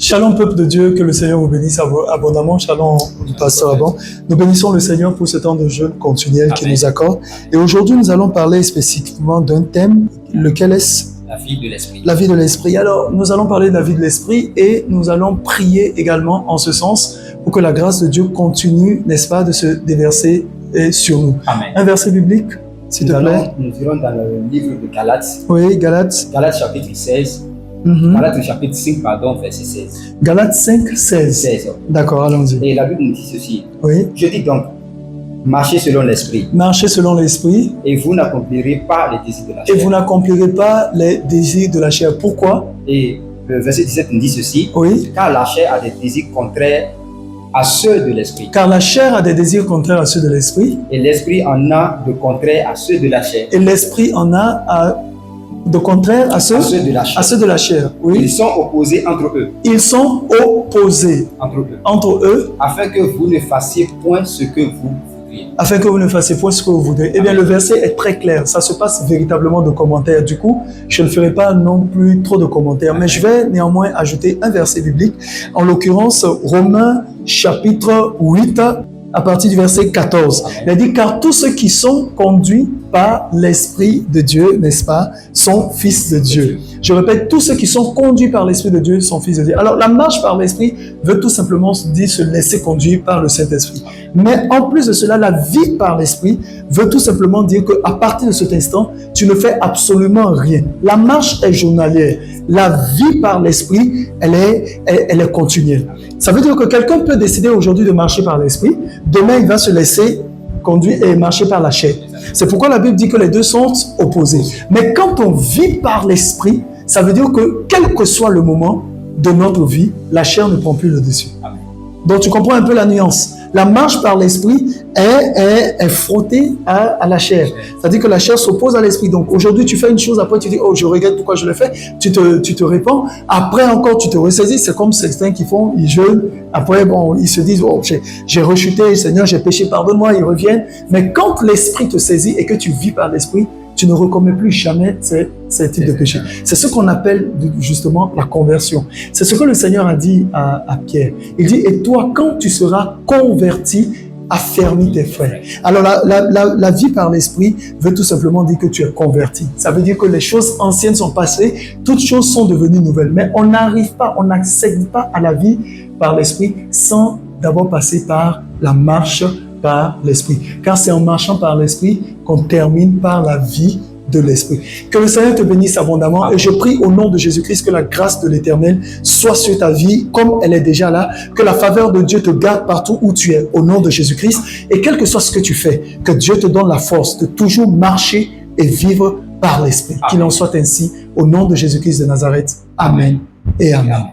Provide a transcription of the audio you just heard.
Shalom peuple de Dieu, que le Seigneur vous bénisse abondamment. Shalom pasteur Abon. Nous bénissons le Seigneur pour ce temps de jeûne continuel qu'il nous accorde. Et aujourd'hui nous allons parler spécifiquement d'un thème, lequel est la vie de l'esprit. La vie de l'esprit. Alors nous allons parler de la vie de l'esprit et nous allons prier également en ce sens pour que la grâce de Dieu continue, n'est-ce pas, de se déverser sur nous. Amen. Un verset biblique, s'il te plaît. Nous irons dans le livre de Galates. Oui, Galates. Galates chapitre 16. Galates chapitre 5, pardon, verset 16. Galates 5, 16. D'accord, allons-y. Et la Bible nous dit ceci. Oui. Je dis donc, marchez selon l'esprit. Marchez selon l'esprit. Et vous n'accomplirez pas les désirs de la chair. Et vous n'accomplirez pas les désirs de la chair. Pourquoi? Et le verset 17 nous dit ceci. Oui. Car la chair a des désirs contraires à ceux de l'esprit. Car la chair a des désirs contraires à ceux de l'esprit. Et l'esprit en a de contraires à ceux de la chair. Et l'esprit en a de contraire à ceux de la chair. À ceux de la chair. Oui. Ils sont opposés entre eux. Ils sont opposés entre eux. Afin que vous ne fassiez point ce que vous voudriez. Afin que vous ne fassiez point ce que vous voudrez. Eh bien, le verset est très clair. Ça se passe véritablement de commentaires. Du coup, je ne ferai pas non plus trop de commentaires. Mais je vais néanmoins ajouter un verset biblique. En l'occurrence, Romains chapitre 8, à partir du verset 14. Il dit, car tous ceux qui sont conduits par l'Esprit de Dieu, n'est-ce pas, sont fils de Dieu. Je répète, tous ceux qui sont conduits par l'Esprit de Dieu sont fils de Dieu. Alors, la marche par l'Esprit veut tout simplement dire se laisser conduire par le Saint-Esprit. Mais en plus de cela, la vie par l'Esprit veut tout simplement dire qu'à partir de cet instant, tu ne fais absolument rien. La marche est journalière. La vie par l'Esprit, elle est continuelle. Ça veut dire que quelqu'un peut décider aujourd'hui de marcher par l'Esprit. Demain, il va se laisser conduire et marcher par la chair. C'est pourquoi la Bible dit que les deux sont opposés. Mais quand on vit par l'Esprit, ça veut dire que quel que soit le moment de notre vie, la chair ne prend plus le dessus. Donc tu comprends un peu la nuance. La marche par l'esprit est frottée à la chair. C'est-à-dire que la chair s'oppose à l'esprit. Donc aujourd'hui tu fais une chose, après tu dis oh je regrette pourquoi je l'ai fait. Tu te répands. Après encore tu te ressaisis. C'est comme certains qui font, ils jeûnent. Après bon ils se disent oh j'ai rechuté, Seigneur j'ai péché, pardonne-moi. Ils reviennent. Mais quand l'esprit te saisit et que tu vis par l'esprit, tu ne recommets plus jamais ces types de péchés. C'est ce qu'on appelle justement la conversion. C'est ce que le Seigneur a dit à Pierre. Il dit, et toi, quand tu seras converti, affermis tes frères. Alors la vie par l'esprit veut tout simplement dire que tu es converti. Ça veut dire que les choses anciennes sont passées, toutes choses sont devenues nouvelles. Mais on n'arrive pas, on n'accède pas à la vie par l'esprit sans d'abord passer par la marche par l'esprit. Car c'est en marchant par l'esprit qu'on termine par la vie de l'esprit. Que le Seigneur te bénisse abondamment et je prie au nom de Jésus-Christ que la grâce de l'Éternel soit sur ta vie comme elle est déjà là, que la faveur de Dieu te garde partout où tu es au nom de Jésus-Christ et quel que soit ce que tu fais, que Dieu te donne la force de toujours marcher et vivre par l'esprit. Qu'il en soit ainsi au nom de Jésus-Christ de Nazareth. Amen et amen.